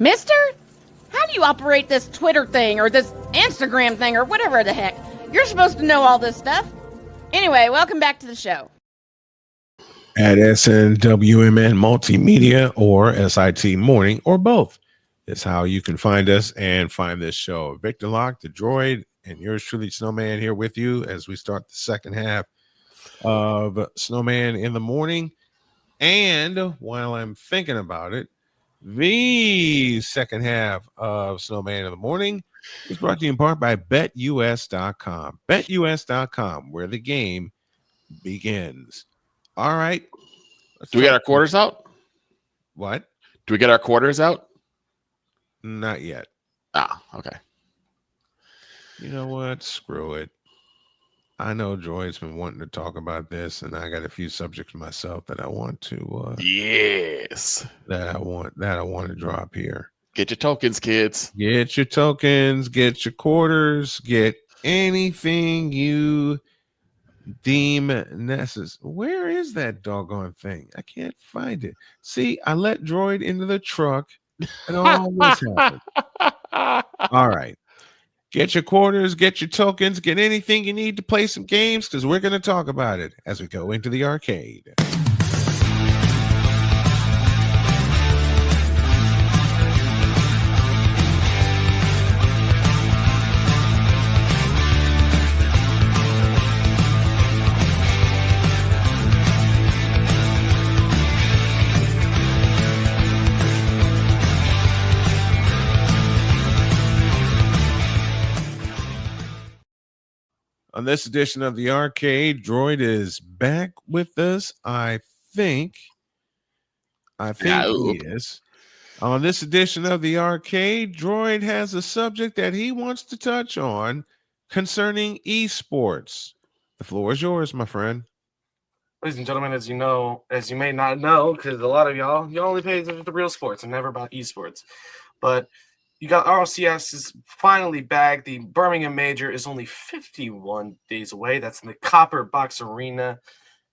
Mister? How do you operate this Twitter thing or this Instagram thing or whatever the heck? You're supposed to know all this stuff. Anyway, welcome back to the show. At SNWMN Multimedia or SIT Morning or both is how you can find us and find this show. Victor Locke, the droid, and yours truly, Snowman, here with you as we start the second half of Snowman in the Morning. And while I'm thinking about it, the second half of Snowman in the Morning is brought to you in part by BetUS.com. BetUS.com, where the game begins. All right. Do we get our quarters out? What? Do we get our quarters out? Not yet. Ah, okay. You know what? Screw it. I know Joy's been wanting to talk about this, and I got a few subjects myself that I want to. Yes. That I want to drop here. Get your tokens, kids. Get your tokens. Get your quarters. Get anything you deem necessary. Where is that doggone thing? I can't find it. See, I let Droid into the truck, and all this happened. All right. Get your quarters, get your tokens, get anything you need to play some games, because we're going to talk about it as we go into the arcade. On this edition of the arcade, Droid is back with us. I think he is. On this edition of the arcade, Droid has a subject that he wants to touch on concerning esports. The floor is yours, my friend. Ladies and gentlemen, as you may not know, because a lot of y'all only pay attention to real sports and never about esports, but you got RLCS is finally back. The Birmingham Major is only 51 days away. That's in the Copper Box Arena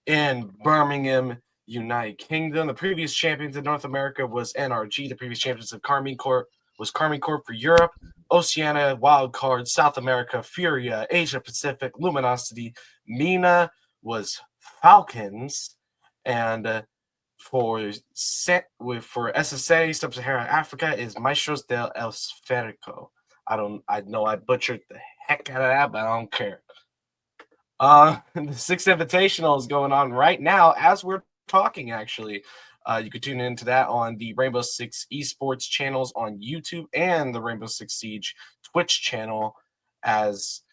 in Birmingham, United Kingdom. The previous champions in North America was NRG. The previous champions of Carmine Corp was Carmine Corp for Europe, Oceania, Wildcard, South America, Furia, Asia Pacific, Luminosity. MENA was Falcons, and for SSA, Sub-Saharan Africa, is Maestros del El Sferico. I know I butchered the heck out of that, but I don't care. The Sixth Invitational is going on right now as we're talking, actually. You could tune into that on the Rainbow Six Esports channels on YouTube and the Rainbow Six Siege Twitch channel, as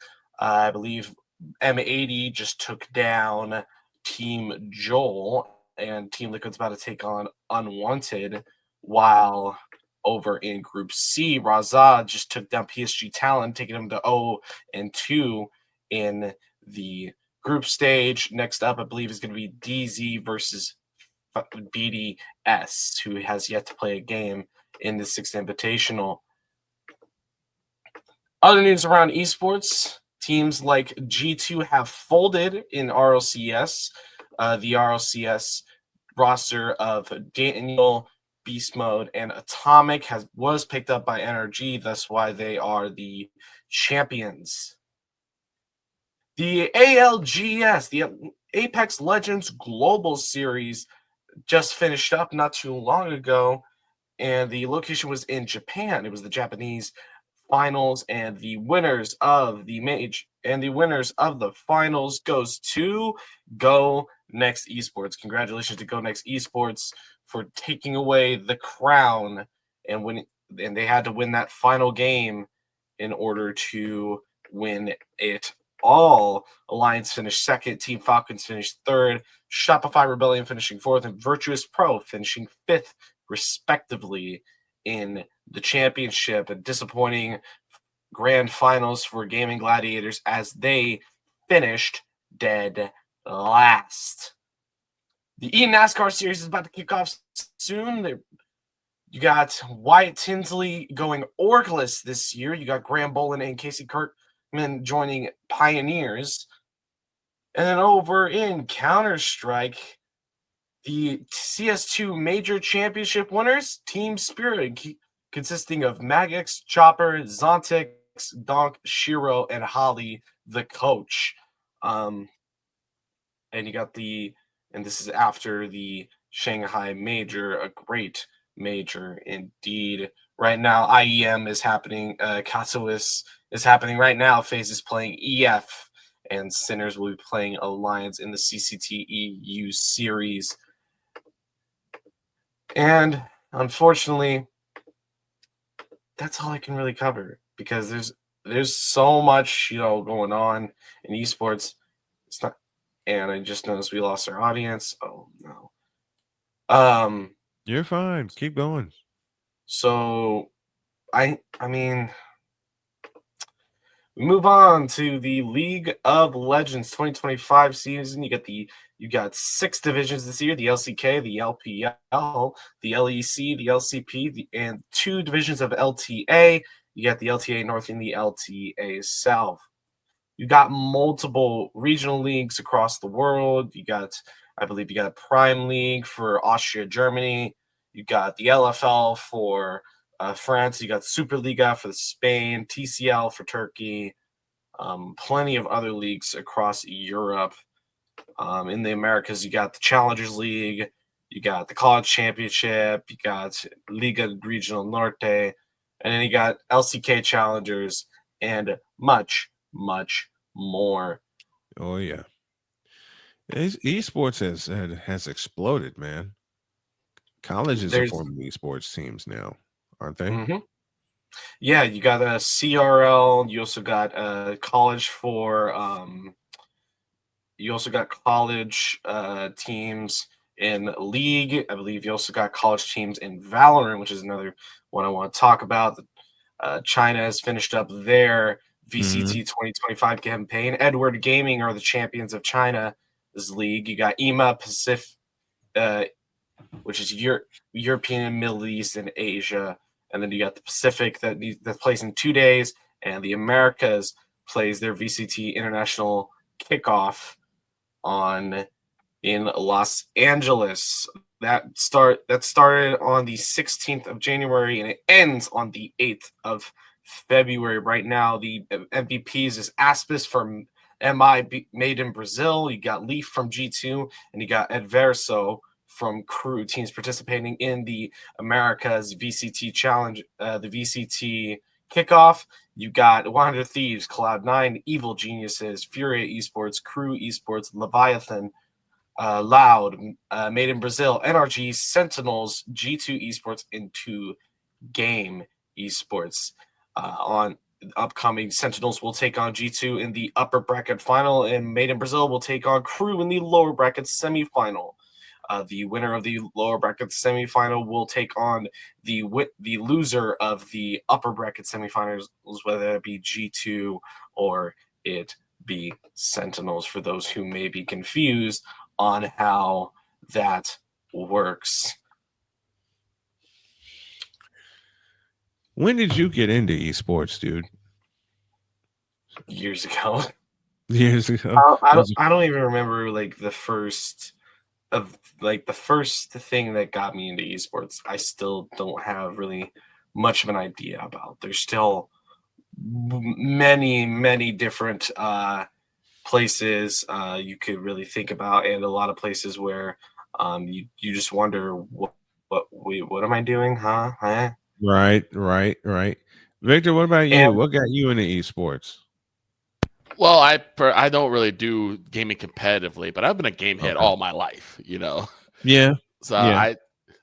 I believe M80 just took down Team Joel, and Team Liquid's about to take on Unwanted, while over in Group C, Razad just took down PSG Talon, taking them to 0-2 in the group stage. Next up, I believe, is going to be DZ versus BDS, who has yet to play a game in the Sixth Invitational. Other news around esports, teams like G2 have folded in RLCS. The RLCS roster of Daniel, Beast Mode, and Atomic was picked up by NRG. That's why they are the champions. The ALGS, the Apex Legends Global Series, just finished up not too long ago, and the location was in Japan. It was the Japanese finals, and the winners of the finals goes to Go Next Esports. Congratulations to Go Next Esports for taking away the crown, and they had to win that final game in order to win it all. Alliance finished second, Team Falcons finished third, Shopify Rebellion finishing fourth, and Virtuous Pro finishing fifth, respectively, in the championship. A disappointing grand finals for Gaming Gladiators as they finished dead last. The eNASCAR series is about to kick off soon. You got Wyatt Tinsley going Orkless this year. You got Graham Bolin and Casey Kirkman joining Pioneers. And then over in Counter-Strike, the CS2 Major Championship winners, Team Spirit, consisting of Magix, Chopper, Zontix, Donk, Shiro, and Holly, the coach. And you got and this is after the Shanghai Major, a great major indeed. Right now, IEM is happening. Katowice is happening right now. FaZe is playing EF, and Sinners will be playing Alliance in the CCTEU series. And unfortunately, that's all I can really cover because there's so much going on in esports. It's not, and I just noticed we lost our audience. Oh no. You're fine. Keep going. So I mean, we move on to the League of Legends 2025 season. You got 6 divisions this year: the LCK, the LPL, the LEC, the LCP, and 2 divisions of LTA. You got the LTA North and the LTA South. You got multiple regional leagues across the world. I believe you got a Prime League for Austria, Germany. You got the LFL for France. You got Superliga for Spain, TCL for Turkey. Plenty of other leagues across Europe. In the Americas, you got the Challengers League. You got the College Championship. You got Liga Regional Norte. And then you got LCK Challengers and much, much more. Oh yeah, esports has exploded, man. Colleges are forming esports teams now, aren't they? Mm-hmm. Yeah, you got a CRL. You also got college for. You also got college teams in League. I believe you also got college teams in Valorant, which is another one I want to talk about. China has finished up their VCT 2025 campaign. Edward Gaming are the champions of China's league. You got EMA Pacific, which is European, Middle East, and Asia. And then you got the Pacific that plays in 2 days, and the Americas plays their VCT International Kickoff in Los Angeles. That started on the 16th of January, and it ends on the 8th of February. Right now, the MVPs is Aspis from MI made in Brazil. You got Leaf from G2, and you got Adverso from Crew, teams participating in the Americas VCT Challenge, the VCT Kickoff. You got 100 Thieves, Cloud9, Evil Geniuses, Furia Esports, Crew Esports, Leviathan, Loud, Made in Brazil, NRG, Sentinels, G2 Esports, and 2 Game Esports. On upcoming, Sentinels will take on G2 in the upper bracket final, and Made in Brazil will take on Crew in the lower bracket semifinal. The winner of the lower bracket semifinal will take on the loser of the upper bracket semifinals, whether it be G2 or it be Sentinels, for those who may be confused on how that works. When did you get into esports, dude? Years ago. Years ago. I don't even remember the first thing that got me into esports. I still don't have really much of an idea about. There's still many different places you could really think about, and a lot of places where you just wonder what am I doing, huh? Right. Victor, what about you? And What got you into esports? Well, I don't really do gaming competitively, but I've been a game head all my life, Yeah. So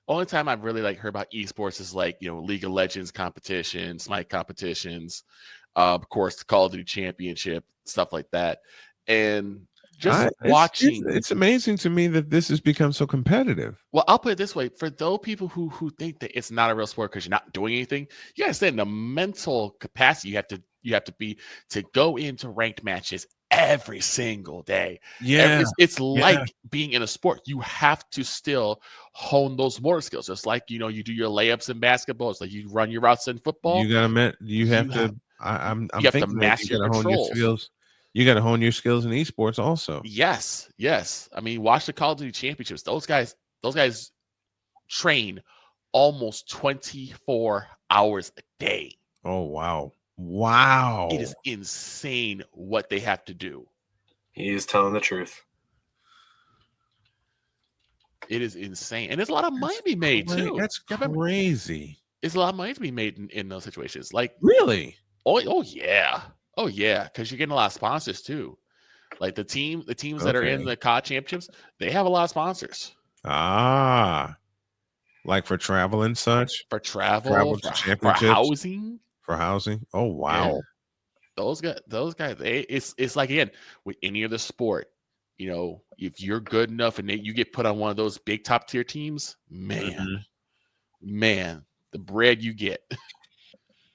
only time I've really heard about esports is League of Legends competitions, Smite competitions, of course the Call of Duty Championship, stuff like that. And just watching, it's amazing to me that this has become so competitive. Well, I'll put it this way: for those people who think that it's not a real sport because you're not doing anything, you gotta understand the mental capacity you have to be to go into ranked matches every single day. Yeah, it's like being in a sport. You have to still hone those motor skills, just like you do your layups in basketball. It's like you run your routes in football. You have to. I'm have to thinking that master you got to hone your controls. skills. You got to hone your skills in esports also. Yes. I mean, watch the Call of Duty Championships. Those guys train almost 24 hours a day. Oh, wow. It is insane what they have to do. He is telling the truth. It is insane. And there's a lot of money to be made, too. That's crazy. There's a lot of money to be made in those situations. Like, really? Oh yeah. Oh yeah. Because you're getting a lot of sponsors too. Like the teams that are in the COD championships, they have a lot of sponsors. Ah. Like for travel and such? For travel, for housing. For housing. Oh wow. Yeah. Those guys, it's like, again, with any other sport, if you're good enough and you get put on one of those big top tier teams, man, the bread you get.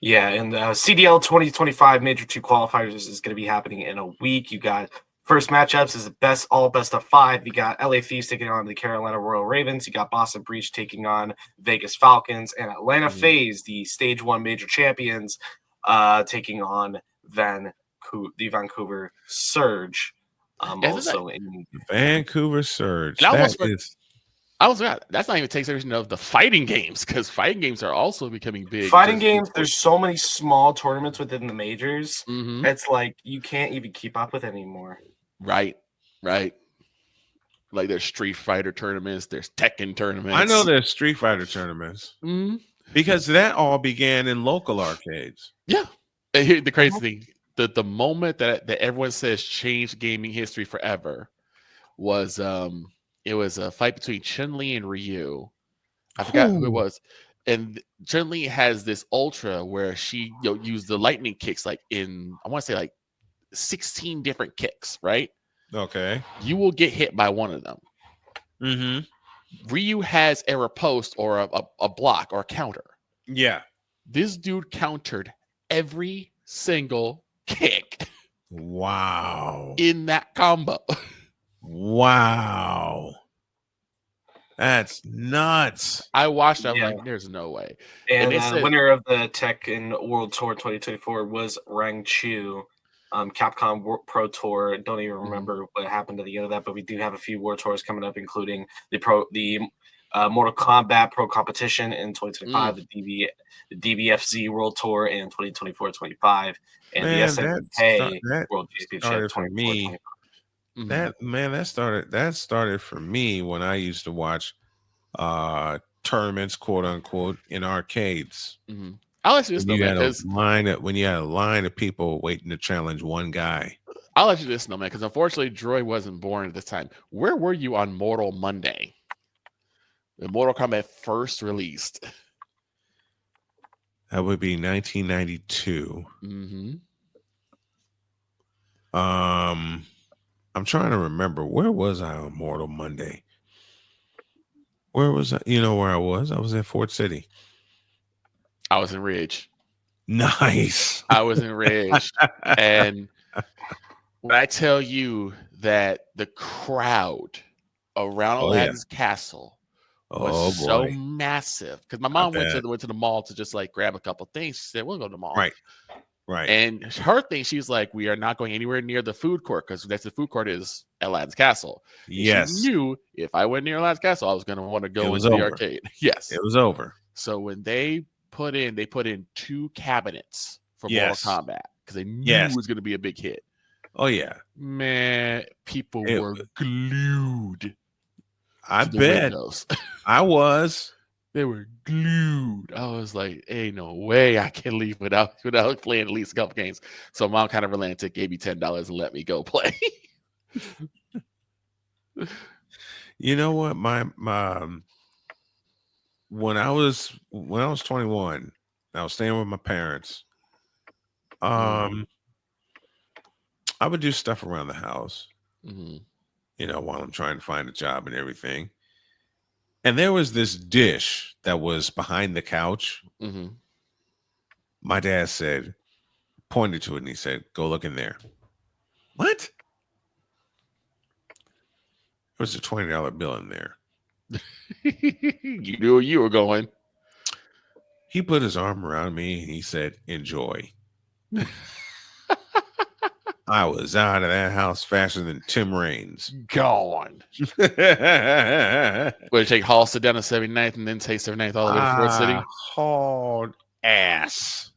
Yeah, and the CDL 2025 Major 2 qualifiers is going to be happening in a week. You got first matchups is the best of 5. You got LA Thieves taking on the Carolina Royal Ravens. You got Boston Breach taking on Vegas Falcons, and Atlanta FaZe, the Stage 1 major champions, taking on the Vancouver Surge. Also in Vancouver Surge. That's not even takes everything of the fighting games, because fighting games are also becoming big. Fighting games, there's so many small tournaments within the majors. Mm-hmm. It's like you can't even keep up with anymore. Right. Like there's Street Fighter tournaments, there's Tekken tournaments. I know there's Street Fighter tournaments. Mm-hmm. Because that all began in local arcades. Yeah. And here, the crazy thing, the moment that everyone says changed gaming history forever was it was a fight between Chun-Li and Ryu. I forgot who it was. And Chun-Li has this ultra where she used the lightning kicks like in, I want to say like 16 different kicks, right? Okay. You will get hit by one of them. Mm-hmm. Ryu has a riposte or a block or a counter. Yeah. This dude countered every single kick. Wow. In that combo. Wow. That's nuts. I watched it. I'm like, there's no way. And the winner of the Tekken World Tour 2024 was Rang Chu. Capcom Pro Tour. Don't even remember what happened to the end of that, but we do have a few World Tours coming up, including the Mortal Kombat Pro Competition in 2025, the DBFZ World Tour in 2024-25, and the SNK World Championship for me. That started for me when I used to watch tournaments, quote unquote, in arcades. Mm-hmm. I'll let you this know, man. When you had a line of people waiting to challenge one guy. I'll let you this know, man, because unfortunately, Droid wasn't born at this time. Where were you on Mortal Monday? When Mortal Kombat first released. That would be 1992. Mm-hmm. I'm trying to remember, where was I on Mortal Monday? Where was I? You know where I was? I was at Fort City. I was in Ridge. Nice. I was in Ridge. And when I tell you that the crowd around Aladdin's castle was so massive, because my mom went to the mall to just like grab a couple things. She said, we'll go to the mall. Right. And her thing, she's like, we are not going anywhere near the food court, because that's the food court is Aladdin's castle. Yes. She knew if I went near Aladdin's castle, I was going to want to go into the arcade. Yes. It was over. So when they put in 2 cabinets for Mortal Kombat, because they knew it was going to be a big hit. Oh yeah, man, people were glued. I bet. I was. They were glued. I was like, "Ain't no way I can leave without playing at least a couple games." So mom kind of relented, gave me $10 and let me go play. You know what? My when I was 21, I was staying with my parents. I would do stuff around the house, while I'm trying to find a job and everything. And there was this dish that was behind the couch. My dad pointed to it, and he said, "Go look in there." What? There was a $20 bill in there. You knew where you were going. He put his arm around me and he said, "Enjoy." I was out of that house faster than Tim Raines. Gone. Would it take Halsted down to 79th and then take 79th all the way to Fort City? Hauled ass.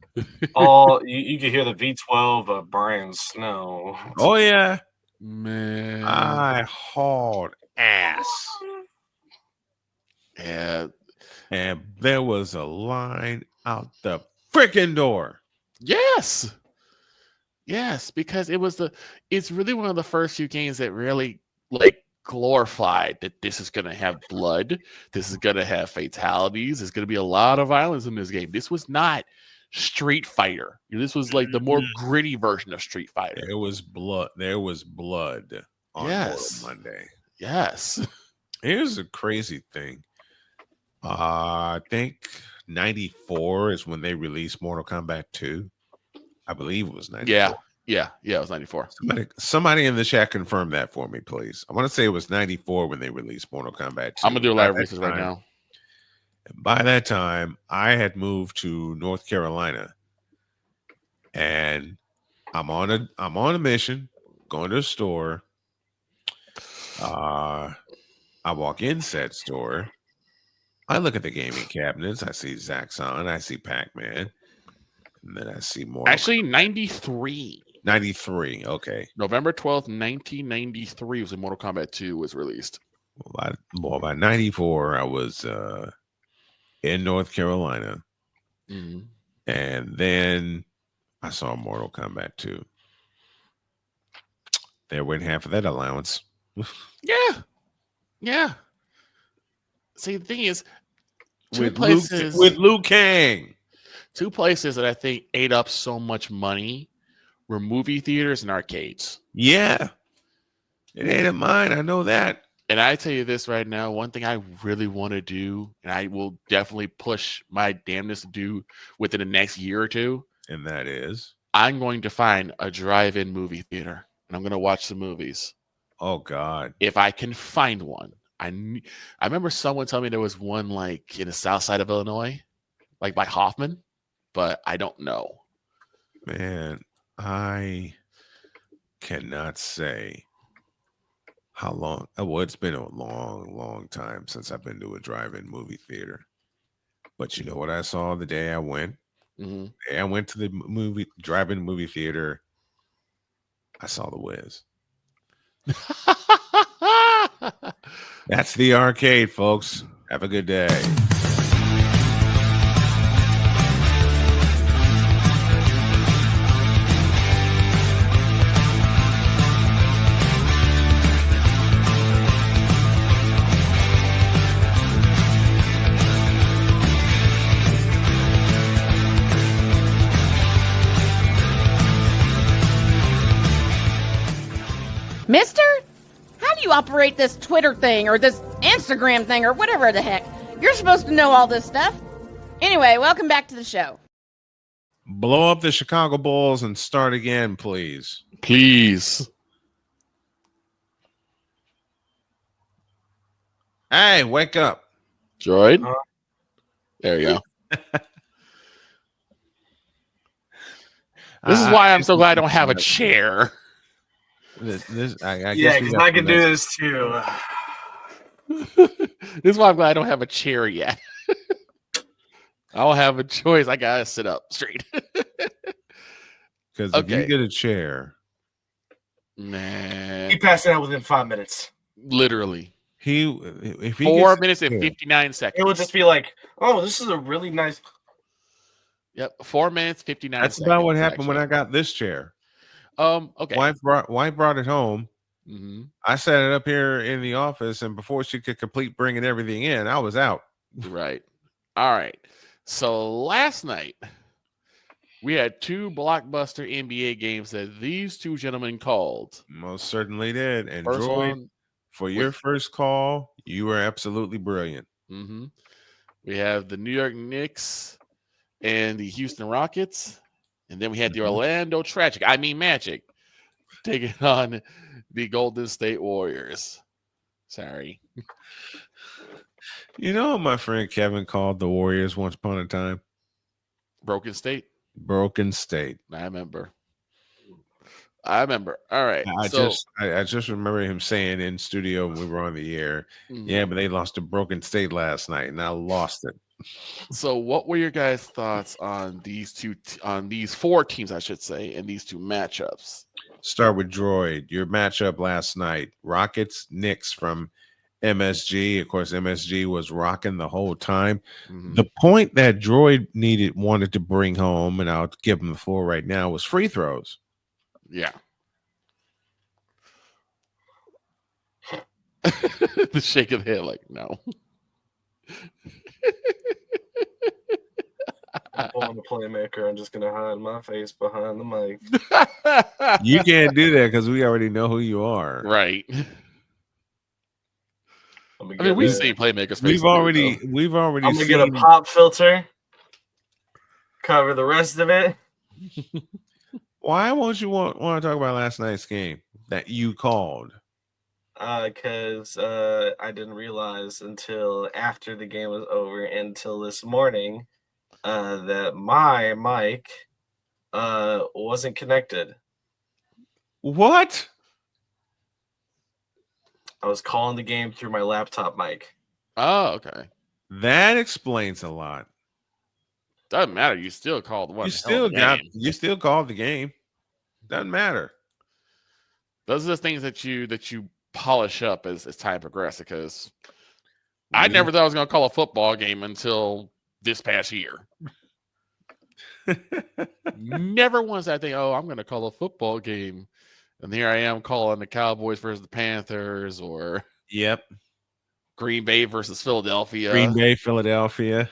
Oh, you could hear the V12 of Brian Snow. Oh yeah, Man. I hauled ass, Yeah. and there was a line out the freaking door. Yes. Yes, because it's really one of the first few games that really like glorified that this is gonna have blood, this is gonna have fatalities, there's gonna be a lot of violence in this game. This was not Street Fighter. This was like the more gritty version of Street Fighter. There was blood. There was blood on Mortal Monday. Yes. Here's a crazy thing. I think 94 is when they released Mortal Kombat 2. I believe it was 94. Yeah, it was 94. Somebody in the chat confirm that for me, please. I want to say it was 94 when they released Mortal Kombat 2. I'm gonna do a lot of research right now. By that time, I had moved to North Carolina, and I'm on a mission, going to a store. I walk in said store. I look at the gaming cabinets. I see Zaxxon. I see Pac-Man. And then I see more. Actually, 93. 93. Okay. November 12th, 1993 was when Mortal Kombat 2 was released. Well, by 94, I was in North Carolina. Mm-hmm. And then I saw Mortal Kombat 2. There went half of that allowance. Yeah. See, the thing is, With Liu Kang. Two places that I think ate up so much money were movie theaters and arcades. Yeah. It ain't of mine. I know that. And I tell you this right now, one thing I really want to do, and I will definitely push my damnness to do within the next year or two. And that is? I'm going to find a drive-in movie theater, and I'm going to watch the movies. Oh, God. If I can find one. I remember someone telling me there was one like in the south side of Illinois, like by Hoffman, but I don't know. Man, I cannot say how long. Well, it's been a long, long time since I've been to a drive-in movie theater. But you know what I saw the day I went? Mm-hmm. The day I went to the drive-in movie theater. I saw The Wiz. That's the arcade, folks. Have a good day. Mister? How do you operate this Twitter thing or this Instagram thing or whatever the heck? You're supposed to know all this stuff. Anyway, welcome back to the show. Blow up the Chicago Bulls and start again, please. Please. Hey, wake up. Droid? There you go. This is why I'm so glad I don't have a chair. I Yeah, guess because I can do this too. This is why I'm glad I don't have a chair yet. I don't have a choice. I gotta sit up straight. Because if you get a chair, man, He passed it out within 5 minutes. Literally, if he 4 minutes and 59 seconds. It would just be like, "Oh, this is a really nice." Yep, 4 minutes 59. That's about what happened when I got this chair. Okay. Wife brought it home. Mm-hmm. I set it up here in the office, and before she could complete bringing everything in, I was out. Right. All right. So last night we had 2 blockbuster NBA games that these two gentlemen called. Most certainly did. And First Droid, one for your first call, you were absolutely brilliant. Mm-hmm. We have the New York Knicks and the Houston Rockets. And then we had the Orlando Magic taking on the Golden State Warriors. Sorry. You know what my friend Kevin called the Warriors once upon a time? Broken State. Broken State. I remember. All right. I just remember him saying in studio when we were on the air, yeah, but they lost to Broken State last night, and I lost it. So, what were your guys' thoughts on these four teams, I should say, and these two matchups? Start with Droid. Your matchup last night: Rockets, Knicks from MSG. Of course, MSG was rocking the whole time. Mhm. The point that Droid wanted to bring home, and I'll give him the floor right now, was free throws. Yeah. The shake of the head, like, no. I'm pulling the playmaker. I'm just gonna hide my face behind the mic. You can't do that because we already know who you are. Right. Let me I mean, get we've a- seen playmakers. We've already I'm gonna seen. get a pop filter. Cover the rest of it. Why won't you want to talk about last night's game that you called? Because I didn't realize until after the game was over, until this morning, that my mic wasn't connected. What? I was calling the game through my laptop mic. Oh, okay. That explains a lot. Doesn't matter. You still called one. You hell of a game. you still called the game. Doesn't matter. Those are the things that you polish up as time progresses. Because I never thought I was going to call a football game until this past year. Never once I think, oh, I'm going to call a football game, and here I am calling the Cowboys versus the Panthers, or Yep. Green Bay versus Philadelphia. Green Bay, Philadelphia.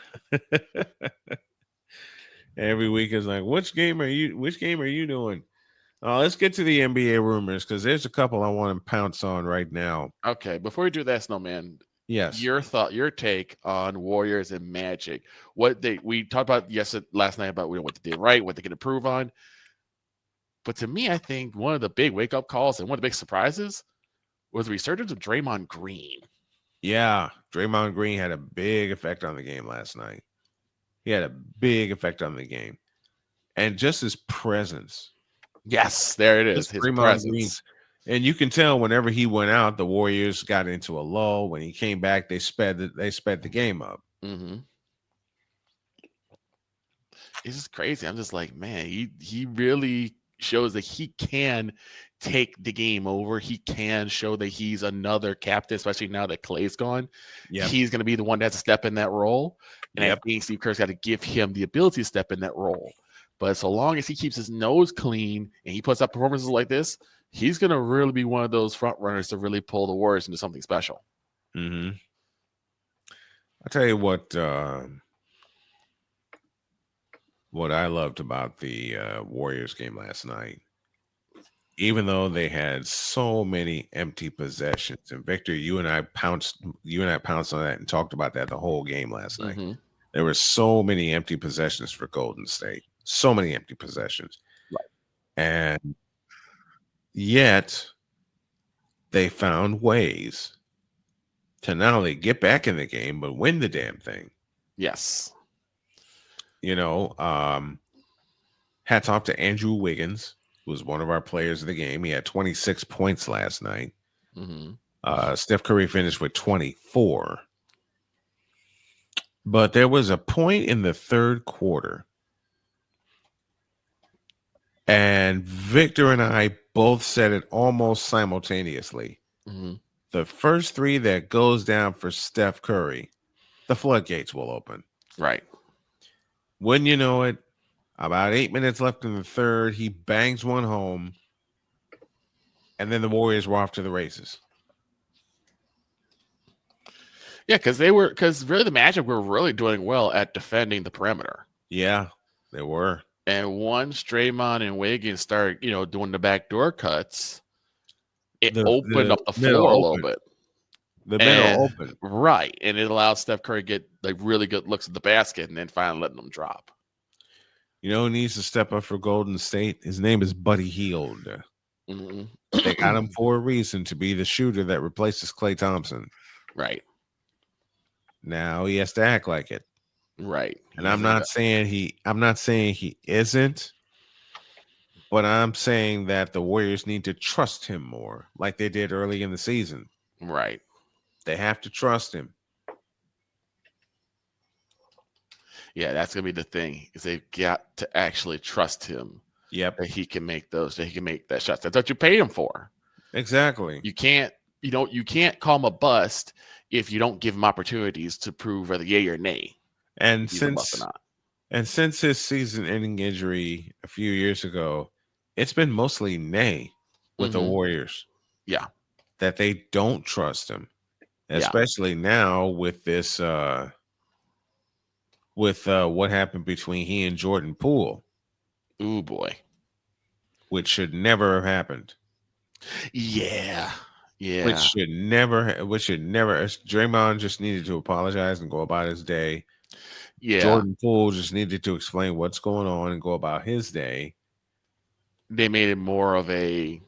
Every week is like, which game are you doing? Let's get to the NBA rumors because there's a couple I want to pounce on right now. Okay, before we do that, Snowman, Yes. your take on Warriors and Magic. We talked about last night about what they did right, what they could improve on. But to me, I think one of the big wake up calls and one of the big surprises was the resurgence of Draymond Green. Yeah, Draymond Green had a big effect on the game last night. He had a big effect on the game, and just his presence. Yes, there it is. His presence. Green's, and you can tell whenever he went out, the Warriors got into a lull. When he came back, they sped the game up. Mm-hmm. It's just crazy. I'm just like, man, he really shows that he can take the game over. He can show that he's another captain, especially now that Clay's gone. Yep. He's going to be the one that has to step in that role. And Yep. I think Steve Kerr's got to give him the ability to step in that role. But so long as he keeps his nose clean and he puts up performances like this, he's going to really be one of those front runners to really pull the Warriors into something special. Mm-hmm. I'll tell you what I loved about the Warriors game last night. Even though they had so many empty possessions, and Victor, you and I pounced on that and talked about that the whole game last night. Mm-hmm. There were so many empty possessions for Golden State. So many empty possessions. Right. And yet they found ways to not only get back in the game, but win the damn thing. Yes. You know, hats off to Andrew Wiggins, who was one of our players of the game. He had 26 points last night. Mm-hmm. Steph Curry finished with 24. But there was a point in the third quarter, and Victor and I both said it almost simultaneously. Mm-hmm. The first three that goes down for Steph Curry, the floodgates will open. Right. Wouldn't you know it, about 8 minutes left in the third, he bangs one home, and then the Warriors were off to the races. Yeah, because really the Magic were really doing well at defending the perimeter. Yeah, they were. And once Draymond and Wiggins started, doing the backdoor cuts, it opened up the floor a little bit. The middle open. Right. And it allowed Steph Curry to get like really good looks at the basket and then finally letting them drop. You know who needs to step up for Golden State? His name is Buddy Hield. Mm-hmm. They got him for a reason, to be the shooter that replaces Klay Thompson. Right. Now he has to act like it. Right. And I'm not saying he isn't, but I'm saying that the Warriors need to trust him more, like they did early in the season. Right. They have to trust him. Yeah, that's gonna be the thing. Is they've got to actually trust him Yep. that he can make that shot. That's what you paid him for. Exactly. You can't call him a bust if you don't give him opportunities to prove whether yay or nay And he's a bust or not. since his season-ending injury a few years ago, it's been mostly nay with the Mhm. Warriors. Yeah. That they don't trust him, Yeah. especially now with this what happened between he and Jordan Poole, Ooh boy. which should never have happened. Yeah. Yeah. Which should never. Draymond just needed to apologize and go about his day. Yeah. Jordan Poole just needed to explain what's going on and go about his day. They made it more of a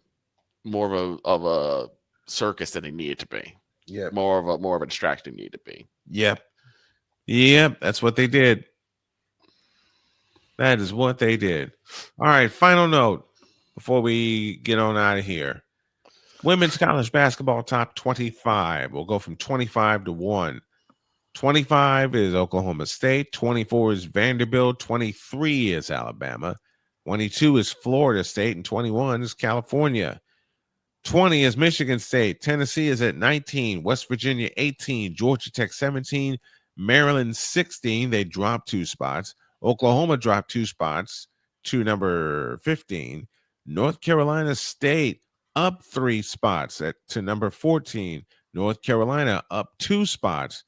circus than it needed to be. Yeah. More of a distraction needed to be. Yep. Yep. That's what they did. That is what they did. All right. Final note before we get on out of here. Women's college basketball top 25. We'll go from 25 to 1. 25 is Oklahoma State. 24 is Vanderbilt. 23 is Alabama. 22 is Florida State. And 21 is California. 20 is Michigan State. Tennessee is at 19. West Virginia 18. Georgia Tech 17. Maryland 16. They dropped 2 spots. Oklahoma dropped 2 spots to number 15. North Carolina State up 3 spots to number 14. North Carolina up 2 spots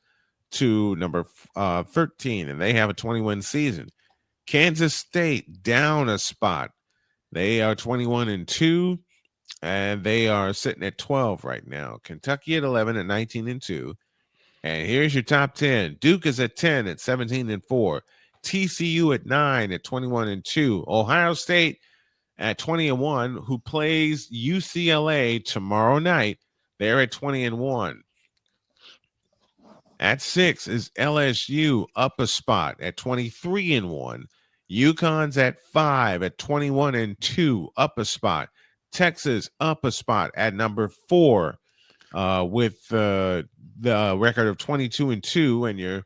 to number 13, and they have a 21 season. Kansas State down a spot. They are 21-2, and they are sitting at 12 right now. Kentucky at 11 at 19-2. And here's your top 10. Duke is at 10 at 17-4. TCU at 9 at 21-2. Ohio State at 20-1, who plays UCLA tomorrow night. They're at 20-1. At 6 is LSU up a spot at 23-1. UConn's at 5 at 21-2, up a spot. Texas up a spot at number 4 with the record of 22-2,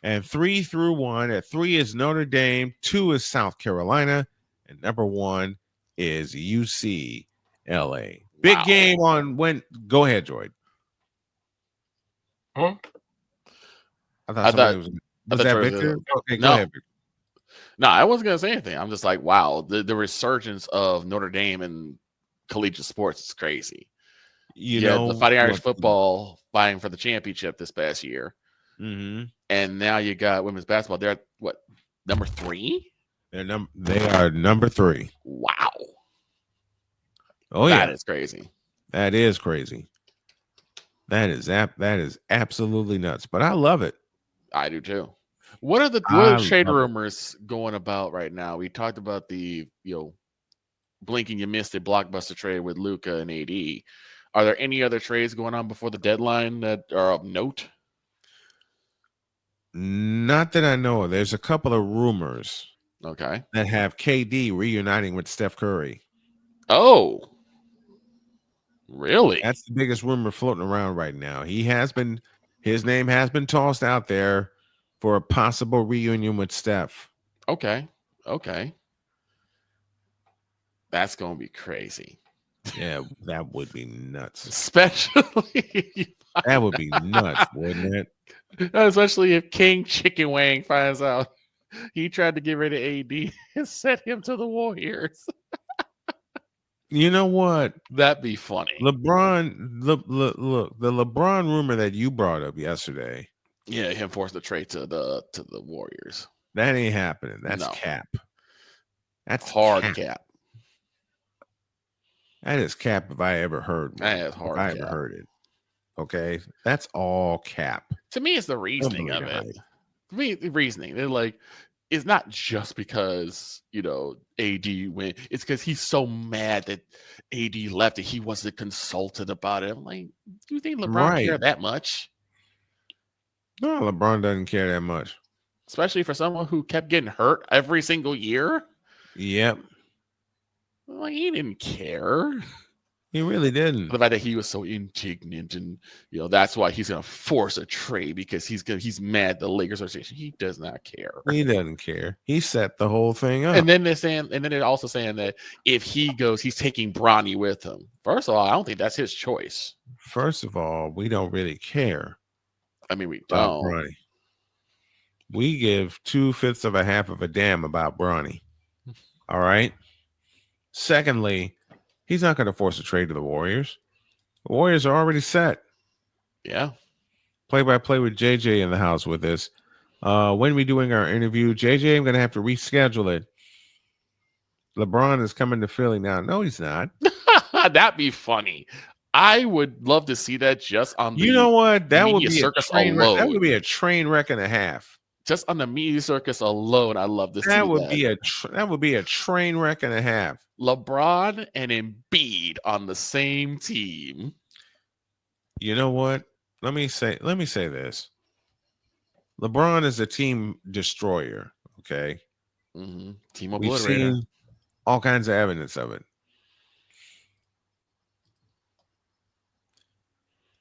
and 3 through 1. At 3 is Notre Dame, 2 is South Carolina, and number 1 is UCLA. Big game on when. Go ahead, Droid. Huh? I thought somebody was that Victor? Okay, no. Go ahead, Victor. No, I wasn't gonna say anything. I'm just like, wow, the resurgence of Notre Dame and collegiate sports is crazy. You know, the Fighting Irish football fighting for the championship this past year, and now you got women's basketball. They're at what, number 3? They are number 3. Wow. Oh that is crazy. That is crazy. That is absolutely nuts. But I love it. I do too. What are the trade rumors going about right now? We talked about the blinking you missed it blockbuster trade with Luka and AD. Are there any other trades going on before the deadline that are of note? Not that I know of. There's a couple of rumors. Okay. That have KD reuniting with Steph Curry. Oh, really? That's the biggest rumor floating around right now. His name has been tossed out there for a possible reunion with Steph. Okay. That's going to be crazy. Yeah, that would be nuts. Especially that would be nuts, wouldn't it? Especially if King Chicken Wang finds out he tried to get rid of AD and sent him to the Warriors. You know what? That'd be funny. LeBron, the LeBron rumor that you brought up yesterday. Yeah, him forced the trade to the Warriors. That ain't happening. That's cap. That's hard cap. That is cap if I ever heard one. That is hard cap. If I ever heard it. Okay. That's all cap. To me, it's the reasoning of it. To me, the reasoning. They're like, it's not just because, AD went. It's because he's so mad that AD left and he wasn't consulted about it. I'm like, do you think LeBron cared that much? No, LeBron doesn't care that much. Especially for someone who kept getting hurt every single year. Yep. Like, he didn't care. He really didn't. The fact that he was so indignant, and that's why he's gonna force a trade because he's mad the Lakers are saying he does not care. He doesn't care. He set the whole thing up. And then they're also saying that if he goes, he's taking Bronny with him. First of all, I don't think that's his choice. First of all, we don't really care. I mean, we about don't. Bronny. We give 2/5 of a half of a damn about Bronny. All right. Secondly, he's not going to force a trade to the Warriors. The Warriors are already set. Yeah. Play-by-play with JJ in the house with us. When we doing our interview, JJ, I'm going to have to reschedule it. LeBron is coming to Philly now. No, he's not. That'd be funny. I would love to see that just on the You know what? That would media be circus a train wreck. alone. That would be a train wreck and a half. Just on the media circus alone, I'd love to see That would that. be a train wreck and a half. LeBron and Embiid on the same team. You know what? Let me say this. LeBron is a team destroyer. Okay, Team we've obliterator. seen all kinds of evidence of it.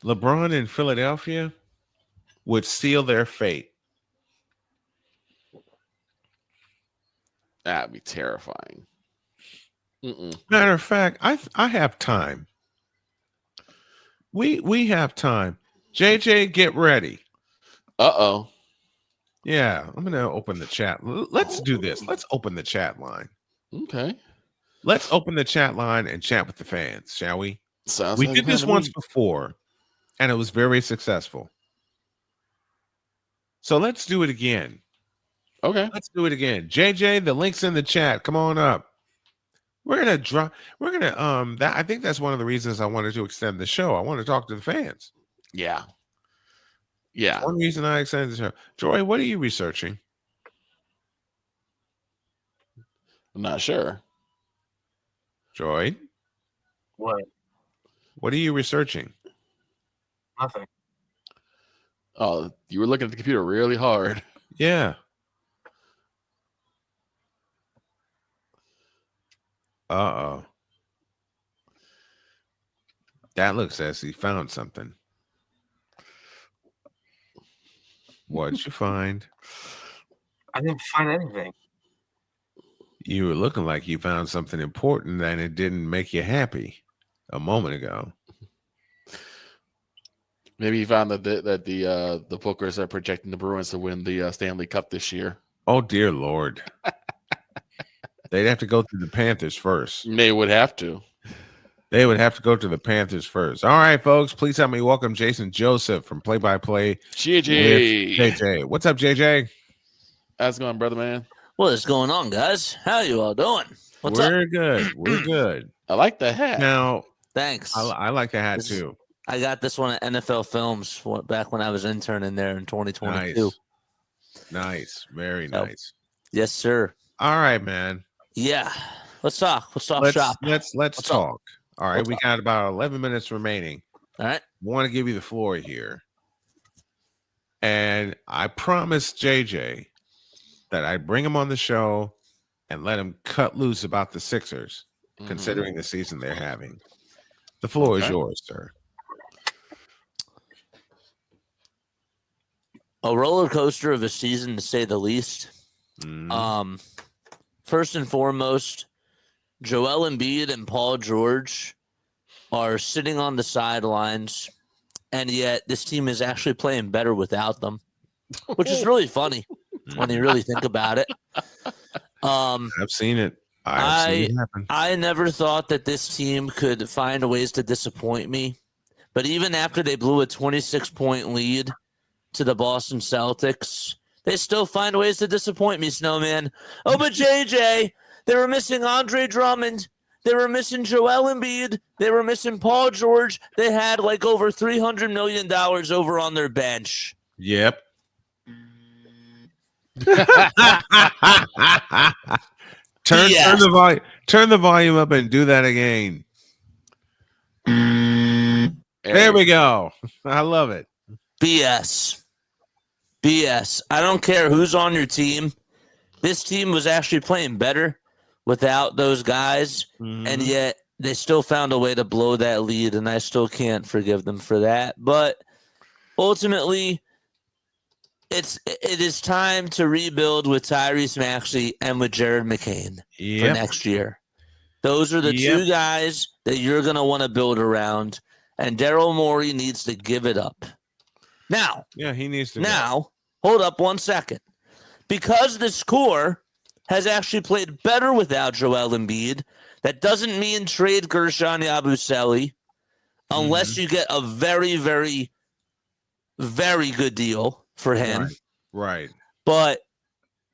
LeBron in Philadelphia would seal their fate. That'd be terrifying. Matter of fact, I have time. We have time. JJ, get ready. Uh-oh. Yeah, I'm gonna open the chat. Let's do this. Let's open the chat line. Okay. Let's open the chat line and chat with the fans, shall we? Sounds We like did a plan this to once me. before, and it was very successful. So let's do it again. Okay. Let's do it again. JJ, the link's in the chat. Come on up. We're gonna drop. We're gonna I think that's one of the reasons I wanted to extend the show. I want to talk to the fans. Yeah. Yeah. One reason I extended the show. Joy, what are you researching? I'm not sure. Joy, What? what are you researching? Nothing. Oh, you were looking at the computer really hard. Yeah. Uh-oh. That looks as he found something. What'd you find? I didn't find anything. You were looking like you found something important and it didn't make you happy a moment ago. Maybe you found that the Bookers are projecting the Bruins to win the Stanley Cup this year. Oh, dear Lord. They'd have to go through the Panthers first. They would have to. They would have to go to the Panthers first. All right, folks, please help me welcome Jason Joseph from Play by Play JJ. with JJ. What's up, JJ? How's it going, brother man? What is going on, guys? How you all doing? What's up? We're good. We're good. I like the hat. Now, Thanks. I like the hat This- too. I got this one at NFL Films back when I was interning there in 2022. Nice. Very So- nice. Yes, sir. All right, man. Yeah. Let's talk. Let's talk shop. Let's What's up? talk. All right, What's we up? got about 11 minutes remaining. All right. Want to give you the floor here. And I promised JJ that I'd bring him on the show and let him cut loose about the Sixers, Mhm. considering the season they're having. The floor is Okay. yours, sir. A roller coaster of a season, to say the least. Mhm. First and foremost, Joel Embiid and Paul George are sitting on the sidelines, and yet this team is actually playing better without them, which is really funny when you really think about it. I've seen it. I've seen it happen. I never thought that this team could find ways to disappoint me, but even after they blew a 26-point lead to the Boston Celtics, they still find ways to disappoint me, Snowman. Oh, but JJ, they were missing Andre Drummond. They were missing Joel Embiid. They were missing Paul George. They had like over $300 million over on their bench. Yep. Turn Yes. the volume up and do that again. There we go. I love it. BS. BS. I don't care who's on your team. This team was actually playing better without those guys, and yet they still found a way to blow that lead, and I still can't forgive them for that. But ultimately, it is time to rebuild with Tyrese Maxey and with Jared McCain for next year. Those are the two guys that you're going to want to build around, and Daryl Morey needs to give it up. Now, he needs to. Now, hold up 1 second. Because this core has actually played better without Joel Embiid, that doesn't mean trade Gershon Yabusele unless you get a very, very, very good deal for him. Right. But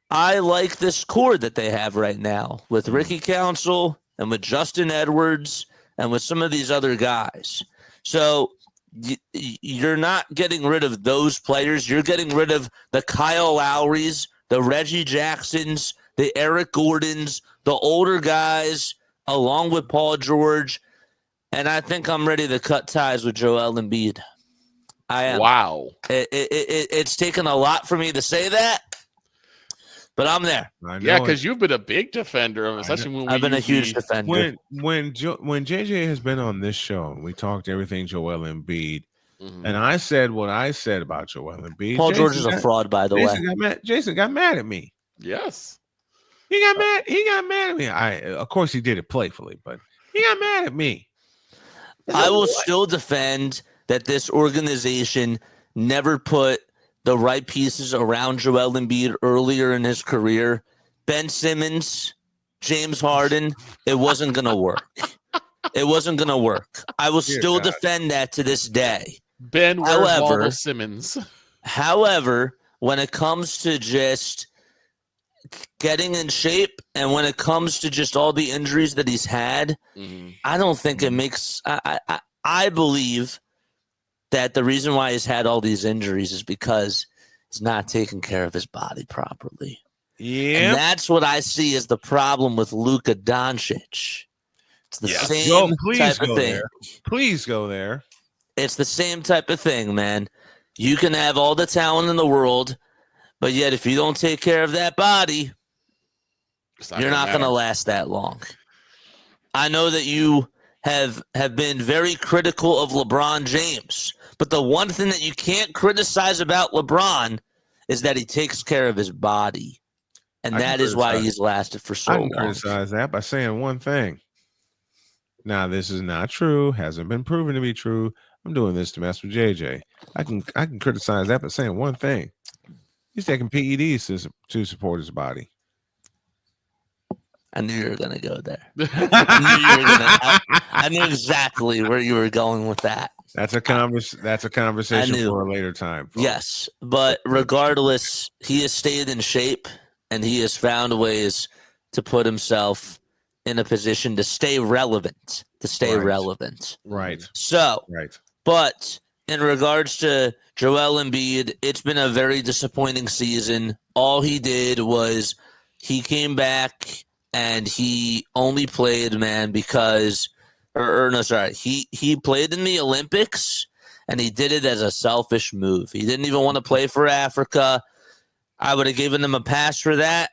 I like this core that they have right now with Ricky Council and with Justin Edwards and with some of these other guys. So you're not getting rid of those players. You're getting rid of the Kyle Lowrys, the Reggie Jacksons, the Eric Gordons, the older guys, along with Paul George. And I think I'm ready to cut ties with Joel Embiid. I am. Wow. It's taken a lot for me to say that, but I'm there. Yeah, because you've been a big defender of it, especially when I've been a huge defender. When JJ has been on this show, we talked everything Joel Embiid, and I said what I said about Joel Embiid. Paul George is a fraud, by the way. Jason got mad at me. Yes. He got mad at me. Of course, he did it playfully, but he got mad at me. I will still defend that this organization never put the right pieces around Joel Embiid earlier in his career. Ben Simmons, James Harden, it wasn't going to work. It wasn't going to work. I will still defend that to this day. Ben, however, Simmons. However, when it comes to just getting in shape and when it comes to just all the injuries that he's had, I don't think it makes I believe that the reason why he's had all these injuries is because he's not taking care of his body properly. Yeah. And that's what I see as the problem with Luka Doncic. It's the same type of thing. Please go there. It's the same type of thing, man. You can have all the talent in the world, but yet if you don't take care of that body, you're not going to last that long. I know that you have been very critical of LeBron James, but the one thing that you can't criticize about LeBron is that he takes care of his body, and that is why he's lasted for so long. I can criticize that by saying one thing. Now, this is not true, hasn't been proven to be true. I'm doing this to mess with JJ. I can criticize that by saying one thing. He's taking PEDs to support his body. I knew you were going to go there. I knew exactly where you were going with that. That's a conversation for a later time. Folks. Yes, but regardless, he has stayed in shape and he has found ways to put himself in a position to stay relevant. Right. So, but in regards to Joel Embiid, it's been a very disappointing season. All he did was he came back and he only played, because he played in the Olympics and he did it as a selfish move. He didn't even want to play for Africa. I would have given him a pass for that.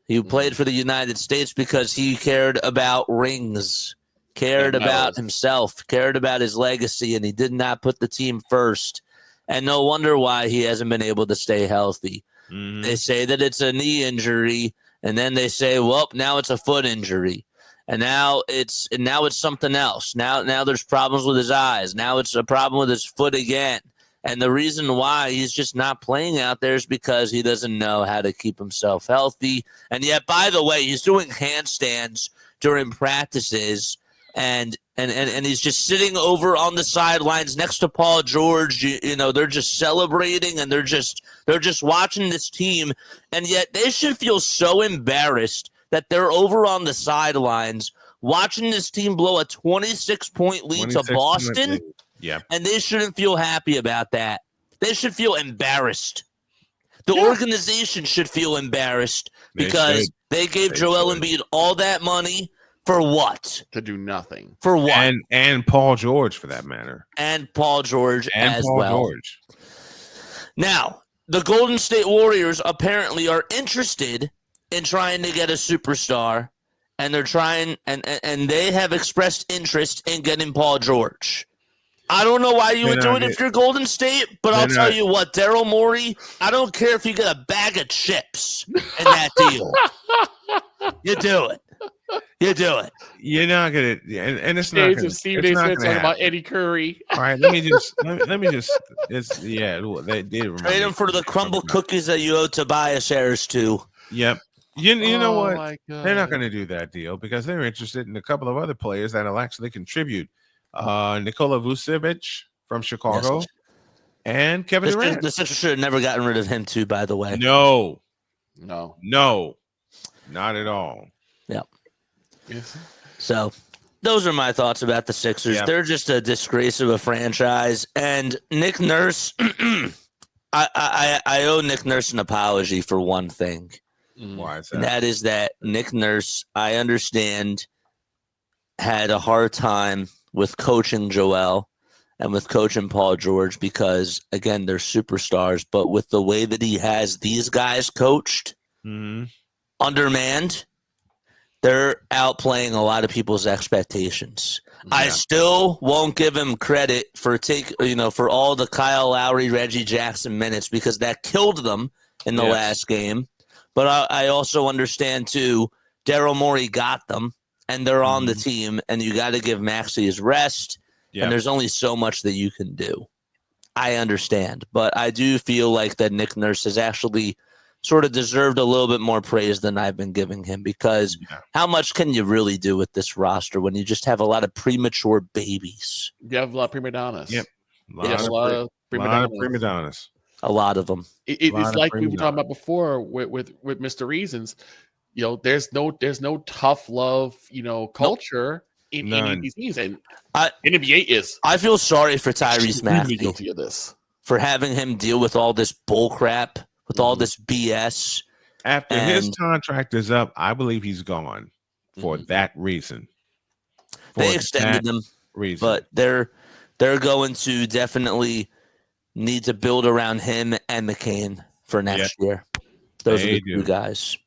He played for the United States because he cared about rings, cared about himself, cared about his legacy, and he did not put the team first. And no wonder why he hasn't been able to stay healthy. They say that it's a knee injury, and then they say, well, now it's a foot injury. And now it's something else. Now there's problems with his eyes. Now it's a problem with his foot again. And the reason why he's just not playing out there is because he doesn't know how to keep himself healthy. And yet, by the way, he's doing handstands during practices, and he's just sitting over on the sidelines next to Paul George. You know, they're just celebrating and they're just watching this team, and yet they should feel so embarrassed that they're over on the sidelines watching this team blow a 26-point lead to Boston. Yeah. And they shouldn't feel happy about that. They should feel embarrassed. The organization should feel embarrassed because they gave Joel Embiid all that money for what? To do nothing. For what? And Paul George, for that matter. And Paul George and as Paul well. George. Now, the Golden State Warriors apparently are interested in trying to get a superstar and they're trying, and they have expressed interest in getting Paul George. I don't know why you would do it if you're Golden State, but I'll tell you what, Daryl Morey, I don't care if you get a bag of chips in that deal. You do it. You do it. You're not gonna, and it's not gonna. Stephen A. Smith talking about Eddie Curry. All right, let me just. It's they did trade him for the crumble cookies that you owe Tobias Harris to. Yep. You know what? God. They're not going to do that deal because they're interested in a couple of other players that'll actually contribute. Nikola Vucevic from Chicago, yes. and Kevin Durant. The Sixers should have never gotten rid of him too, by the way. No, not at all. Yep. Yes. So those are my thoughts about the Sixers. Yep. They're just a disgrace of a franchise. And Nick Nurse, I owe Nick Nurse an apology for one thing. Why is that? And that is that Nick Nurse, I understand, had a hard time with coaching Joel and with coaching Paul George because, again, they're superstars. But with the way that he has these guys coached, undermanned, they're outplaying a lot of people's expectations. Yeah. I still won't give him credit for for all the Kyle Lowry, Reggie Jackson minutes because that killed them in the last game. But I also understand, too, Daryl Morey got them, and they're on the team, and you got to give Maxey his rest, and there's only so much that you can do. I understand. But I do feel like that Nick Nurse has actually sort of deserved a little bit more praise than I've been giving him because how much can you really do with this roster when you just have a lot of premature babies? You have a lot of prima donnas. Yep. A lot of prima donnas. A lot of them. It's like we were talking about before with Mr. Reasons. There's no tough love, culture in any of these teams, and NBA is. I feel sorry for Tyrese Maxey guilty of this for having him deal with all this bull crap, with all this BS. After his contract is up, I believe he's gone for that reason. They extended him, but they're going to definitely need to build around him and McCain for next year. Those are the two guys.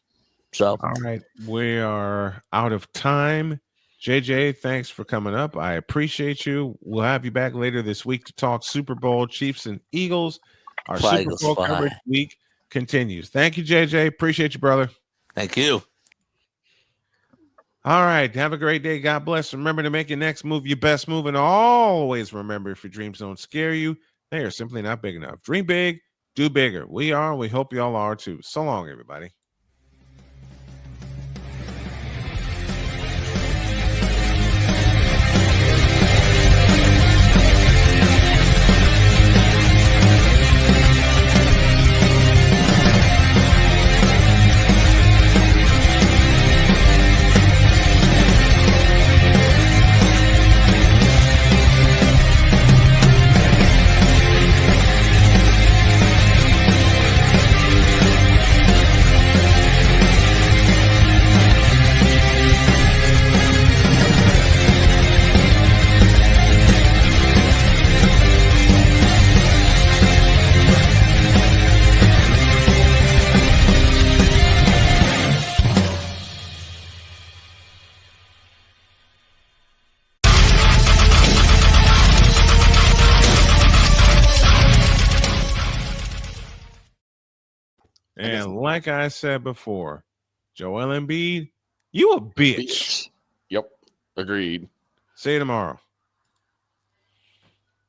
So, all right, we are out of time. JJ, thanks for coming up. I appreciate you. We'll have you back later this week to talk Super Bowl, Chiefs and Eagles. Our Super Bowl coverage week continues. Thank you, JJ. Appreciate you, brother. Thank you. All right. Have a great day. God bless. Remember to make your next move your best move. And always remember, if your dreams don't scare you, they are simply not big enough. Dream big, do bigger. We are. We hope y'all are too. So long, everybody. And like I said before, Joel Embiid, you a bitch. Yep. Agreed. See you tomorrow.